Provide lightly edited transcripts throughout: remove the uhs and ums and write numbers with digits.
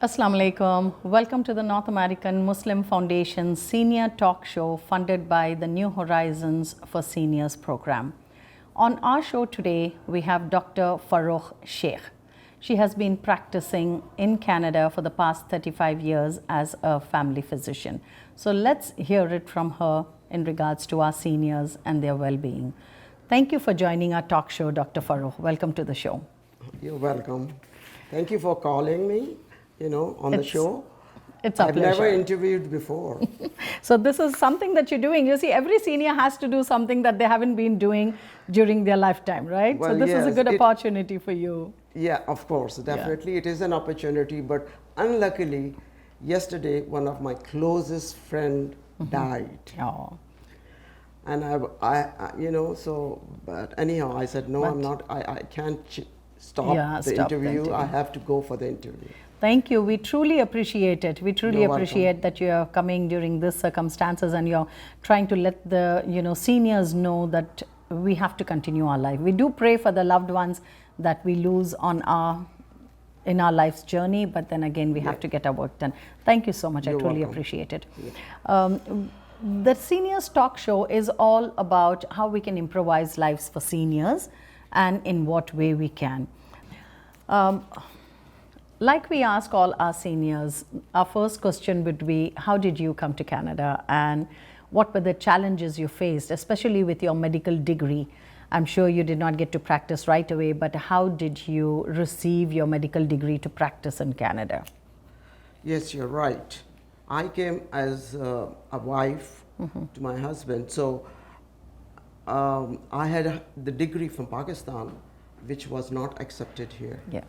Assalamu alaikum. Welcome to the North American Muslim Foundation Senior Talk Show funded by the New Horizons for Seniors program. On our show today, we have Dr. Farokh Sheikh. She has been practicing in Canada for the past 35 years as a family physician. So let's hear it from her in regards to our seniors and their well-being. Thank you for joining our talk show, Dr. Farokh. Welcome to the show. You're welcome. Thank you for calling me, on the show. It's a pleasure. I've never interviewed before. So this is something that you're doing. You see, every senior has to do something that they haven't been doing during their lifetime, right? Well, so this is a yes, good opportunity for you. Yeah, of course, definitely. It is an opportunity, but unluckily, yesterday, one of my closest friend died. Oh. And but anyhow, I said, no, I can't stop the interview. I have to go for the interview. Thank you. We truly appreciate it. We truly appreciate that you are coming during these circumstances and you're trying to let the seniors know that we have to continue our life. We do pray for the loved ones that we lose in our life's journey, but then again we have to get our work done. Thank you so much. I truly appreciate it. Yeah. The Seniors Talk Show is all about how we can improvise lives for seniors and in what way we can. Like we ask all our seniors, our first question would be, how did you come to Canada and what were the challenges you faced, especially with your medical degree? I'm sure you did not get to practice right away, but how did you receive your medical degree to practice in Canada? Yes, you're right. I came as a wife to my husband. So I had the degree from Pakistan, which was not accepted here. Yeah.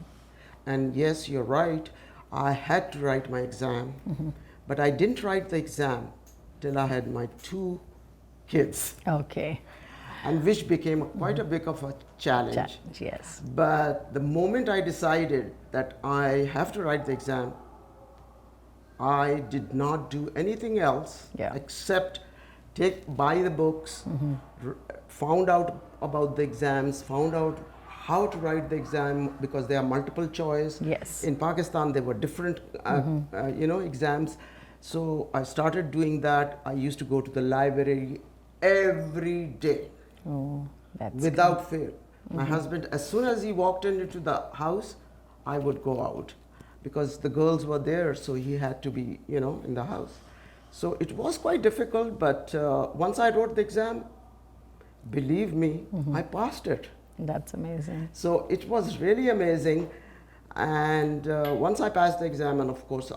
And yes, you're right. I had to write my exam, but I didn't write the exam till I had my 2 kids. Okay. And which became quite a bit of a challenge. Yes. But the moment I decided that I have to write the exam, I did not do anything else except buy the books, found out about the exams, found out how to write the exam because there are multiple choice. Yes. In Pakistan, there were different, exams. So I started doing that. I used to go to the library every day. Oh, that's without fail. My husband, as soon as he walked into the house, I would go out because the girls were there, so he had to be, in the house. So it was quite difficult, but once I wrote the exam, believe me, I passed it. That's amazing. So it was really amazing. And once I passed the exam, and of course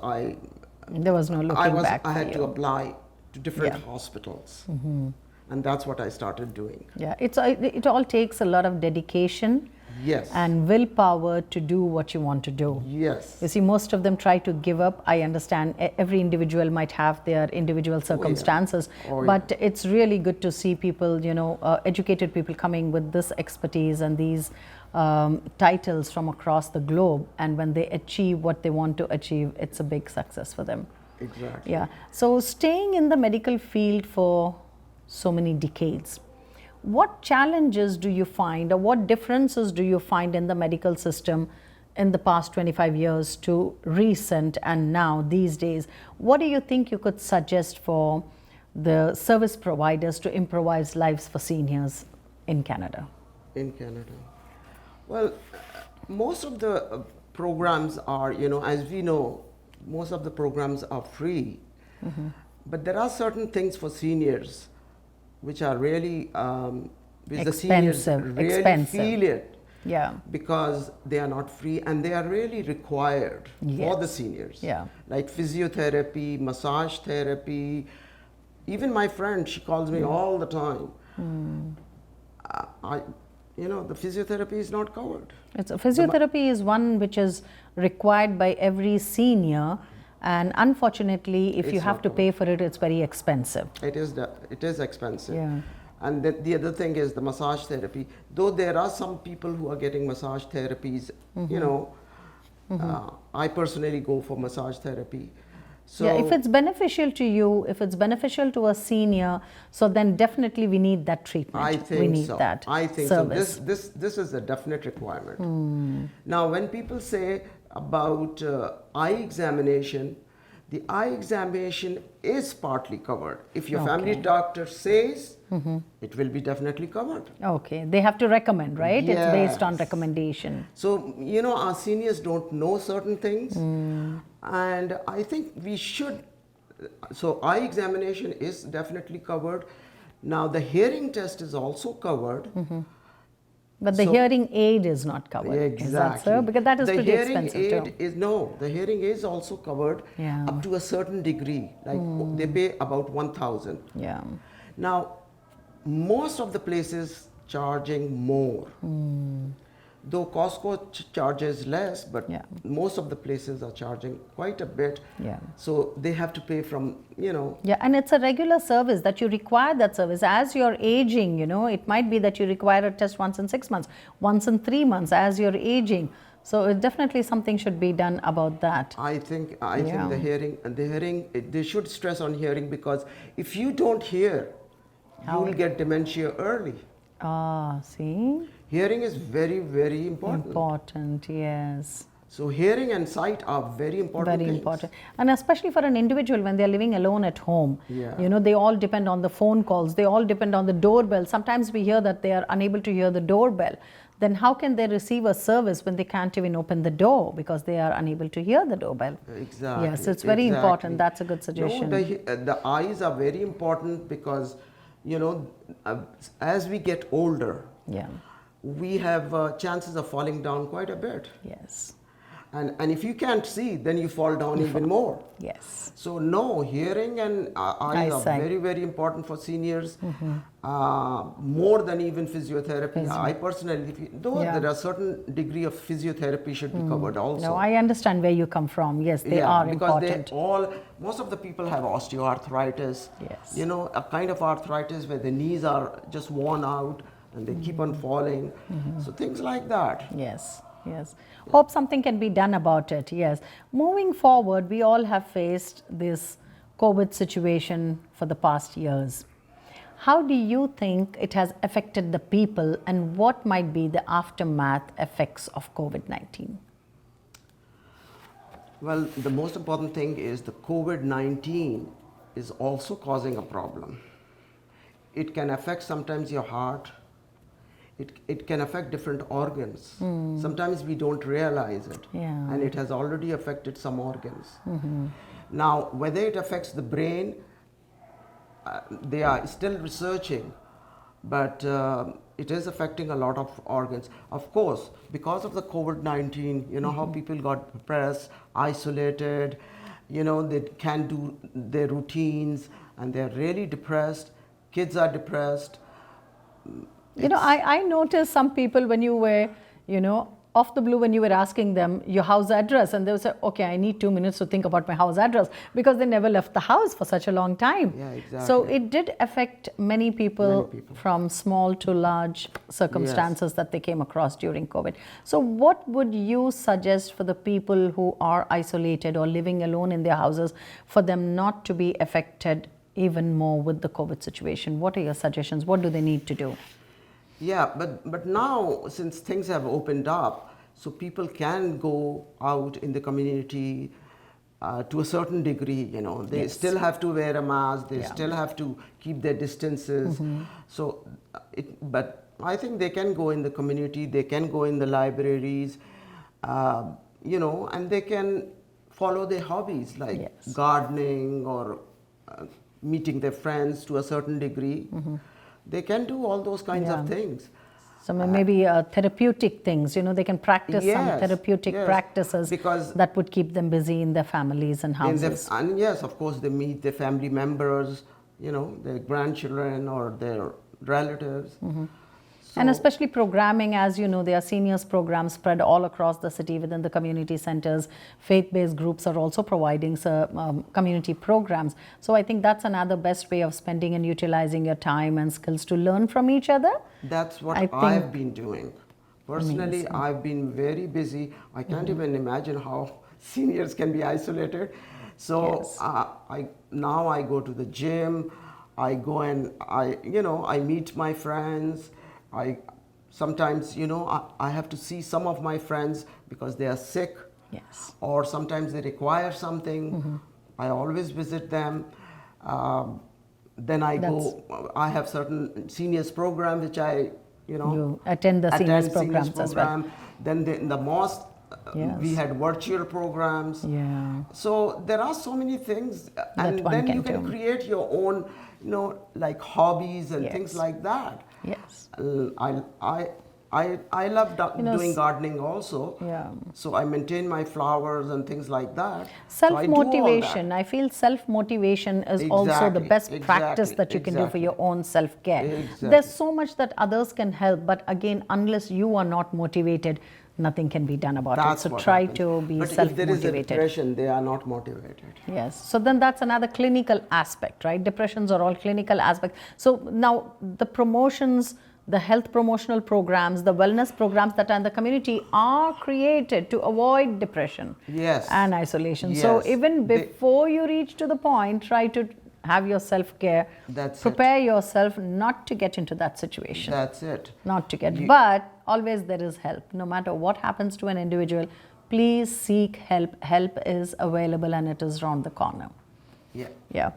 there was no looking back. I had to apply to different hospitals. And that's what I started doing. Yeah, it all takes a lot of dedication. Yes. And willpower to do what you want to do. Yes. You see, most of them try to give up. I understand every individual might have their individual circumstances, but it's really good to see people, educated people coming with this expertise and these titles from across the globe. And when they achieve what they want to achieve, it's a big success for them. Exactly. Yeah. So staying in the medical field for so many decades, what challenges do you find or what differences do you find in the medical system in the past 25 years to recent and now these days? What do you think you could suggest for the service providers to improvise lives for seniors in Canada? In Canada. Well, most of the programs are, as we know, most of the programs are free. But there are certain things for seniors which are really, which the seniors really feel it. Yeah. Because they are not free and they are really required for the seniors. Yeah. Like physiotherapy, massage therapy. Even my friend, she calls me all the time. The physiotherapy is not covered. Physiotherapy is one which is required by every senior. And unfortunately, if you have to pay for it, it's very expensive. It is expensive. Yeah. And the other thing is the massage therapy. Though there are some people who are getting massage therapies, I personally go for massage therapy. So if it's beneficial to you, if it's beneficial to a senior, so then definitely we need that treatment. I think we need so. that I think service. so. This is a definite requirement. Now, when people say about eye examination, the eye examination is partly covered. If your family doctor says, it will be definitely covered. Okay, they have to recommend, right? Yes. It's based on recommendation. So, our seniors don't know certain things, and I think we should. So, eye examination is definitely covered. Now, the hearing test is also covered. But the hearing aid is not covered. Exactly. Is that so? Because that is pretty expensive too. The hearing aid is also covered up to a certain degree. Like they pay about 1,000. Yeah. Now, most of the places charging more. Though Costco charges less, but most of the places are charging quite a bit. Yeah. So they have to pay from, Yeah, and it's a regular service that you require that service. As you're aging, it might be that you require a test once in 6 months, once in 3 months as you're aging. So it definitely something should be done about that. I think the hearing, they should stress on hearing, because if you don't hear, you will get dementia early. Ah, see? Hearing is very, very important. Important, yes. So hearing and sight are very important Very things. important. And especially for an individual when they're living alone at home. Yeah. They all depend on the phone calls. They all depend on the doorbell. Sometimes we hear that they are unable to hear the doorbell. Then how can they receive a service when they can't even open the door because they are unable to hear the doorbell? Exactly. Yes, it's very important. That's a good suggestion. No, the eyes are very important because, as we get older, we have chances of falling down quite a bit. Yes. And if you can't see, then you fall down even more. Yes. So no, hearing and eyes are very, very important for seniors, more than even physiotherapy. I personally, there are certain degree of physiotherapy should be covered also. No, I understand where you come from. Yes, they are important. Because most of the people have osteoarthritis. Yes. A kind of arthritis where the knees are just worn out and they keep on falling. So things like that. Yes. Yes. Hope something can be done about it. Yes. Moving forward, we all have faced this COVID situation for the past years. How do you think it has affected the people, and what might be the aftermath effects of COVID-19? Well, the most important thing is the COVID-19 is also causing a problem. It can affect sometimes your heart. It can affect different organs. Sometimes we don't realize it. And it has already affected some organs. Now, whether it affects the brain, they are still researching, but it is affecting a lot of organs. Of course, because of the COVID-19, how people got depressed, isolated, they can't do their routines, and they're really depressed. Kids are depressed. I noticed some people when you were, off the blue, when you were asking them your house address, and they would say, okay, I need 2 minutes to think about my house address, because they never left the house for such a long time. Yeah, exactly. So it did affect many people from small to large circumstances that they came across during COVID. So what would you suggest for the people who are isolated or living alone in their houses, for them not to be affected even more with the COVID situation? What are your suggestions? What do they need to do? Yeah, but now, since things have opened up, so people can go out in the community to a certain degree, they still have to wear a mask, they still have to keep their distances. So, but I think they can go in the community, they can go in the libraries, and they can follow their hobbies like gardening or meeting their friends to a certain degree. They can do all those kinds of things. So maybe therapeutic things, they can practice some therapeutic practices because that would keep them busy in their families and houses. And yes, of course, they meet their family members, their grandchildren or their relatives. And especially programming, as you know, there are seniors programs spread all across the city within the community centers. Faith-based groups are also providing community programs. So I think that's another best way of spending and utilizing your time and skills to learn from each other. That's what I've been doing. Personally, I've been very busy. I can't even imagine how seniors can be isolated. So now I go to the gym. I go and I meet my friends. Sometimes, I have to see some of my friends because they are sick. Yes. or sometimes they require something. I always visit them. Then I go, I have certain seniors program which I, You attend the seniors programs as well. Then in the mosque, we Yes. had virtual programs. Yeah. So there are so many things, and one then can you can do. create your own, like hobbies and things Yes. like that. Yes. I love doing gardening also. Yeah. So I maintain my flowers and things like that. Self-motivation. I feel self-motivation is also the best practice that you can do for your own self-care. Exactly. There's so much that others can help, but again, unless you are not motivated, nothing can be done about it. So try to be but self-motivated. if there is a depression, they are not motivated. Yes. So then that's another clinical aspect, right? Depressions are all clinical aspects. So now the promotions, the health promotional programs, the wellness programs that are in the community are created to avoid depression and isolation. Yes. So even before you reach to the point, try to have your self-care. Prepare yourself not to get into that situation. That's it. Not to get, but always there is help. No matter what happens to an individual, please seek help. Help is available and it is around the corner. Yeah. Yeah.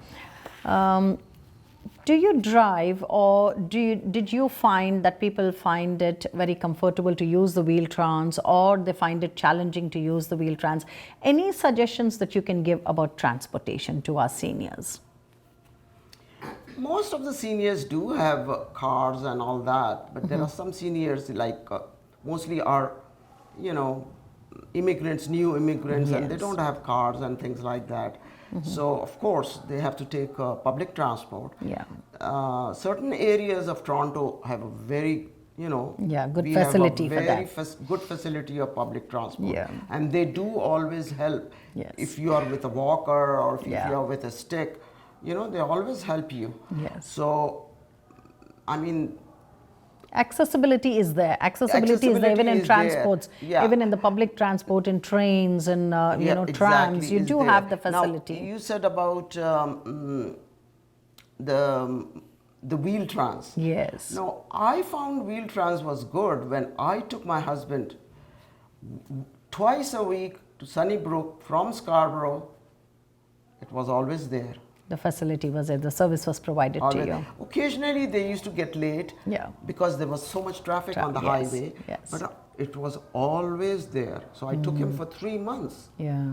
Do you drive, or did you find that people find it very comfortable to use the wheel trans, or they find it challenging to use the wheel trans? Any suggestions that you can give about transportation to our seniors? Most of the seniors do have cars and all that, but there are some seniors like mostly are, immigrants, new immigrants, and they don't have cars and things like that. So of course they have to take public transport. Yeah. Certain areas of Toronto have a very, good facility for that. Good facility of public transport. Yeah. And they do always help. Yes. If you are with a walker or if you are with a stick, they always help you. Yes. So, I mean, accessibility is there. Accessibility is there even in transports, even in the public transport, in trains and trams. You do have the facility. Now, you said about the wheel trans. Yes. No, I found wheel trans was good when I took my husband twice a week to Sunnybrook from Scarborough. It was always there. The facility was there, the service was provided to you. Occasionally they used to get late because there was so much traffic on the highway, but it was always there. So I took him for 3 months. Yeah.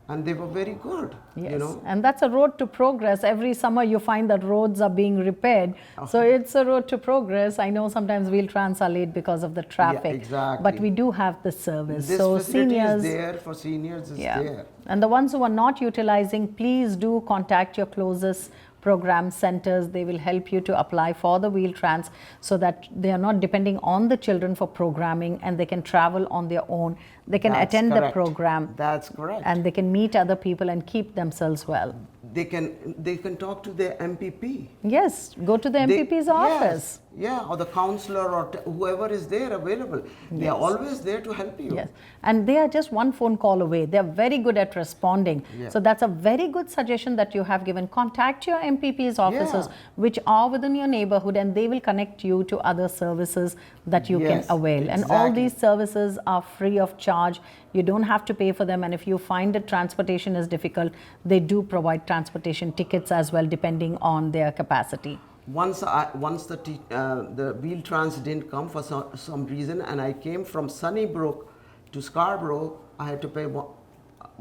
And they were very good. Yes. And that's a road to progress. Every summer you find that roads are being repaired. So it's a road to progress. I know sometimes wheel trans are late because of the traffic. Yeah, exactly. But we do have the service. This so facility seniors, is there for seniors. Is there. And the ones who are not utilizing, please do contact your closest program centers. They will help you to apply for the wheel trans so that they are not depending on the children for programming, and they can travel on their own. They can attend the program. That's correct. And they can meet other people and keep themselves well. They can talk to their MPP. Yes, go to the MPP's office. Yeah, or the counselor or whoever is there available. They are always there to help you. Yes, and they are just one phone call away. They are very good at responding. So that's a very good suggestion that you have given. Contact your MPP's offices which are within your neighborhood, and they will connect you to other services that you can avail. And all these services are free of charge. You don't have to pay for them, and if you find that transportation is difficult, they do provide transportation tickets as well, depending on their capacity. Once the wheel trans didn't come for some reason, and I came from Sunnybrook to Scarborough, I had to pay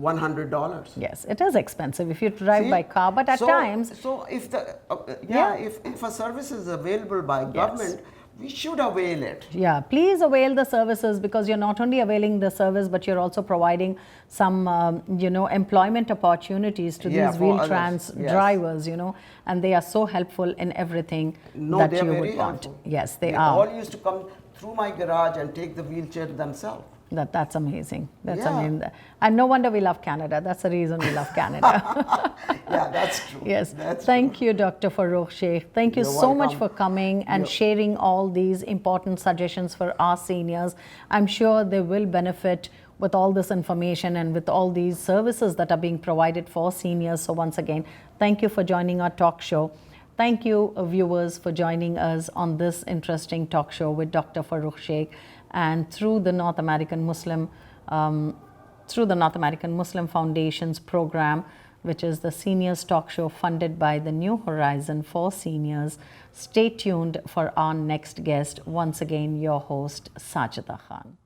$100. Yes, it is expensive if you drive by car, but at times. So if the if a service is available by government, we should avail it. Yeah, please avail the services, because you're not only availing the service, but you're also providing some, employment opportunities to these wheel trans drivers, and they are so helpful in everything that you would want. Helpful. Yes, they are. They all used to come through my garage and take the wheelchair themselves. That's amazing. That's amazing. And no wonder we love Canada. That's the reason we love Canada. Yeah, that's true. Yes. Thank you, Dr. Farooq Sheikh. Thank you so much for coming and sharing all these important suggestions for our seniors. I'm sure they will benefit with all this information and with all these services that are being provided for seniors. So once again, thank you for joining our talk show. Thank you, viewers, for joining us on this interesting talk show with Dr. Farooq Sheikh, and through the North American Muslim through the North American Muslim Foundation's program, which is the Seniors Talk Show funded by the New Horizon for Seniors. Stay tuned for our next guest. Once again, your host, Sajida Khan.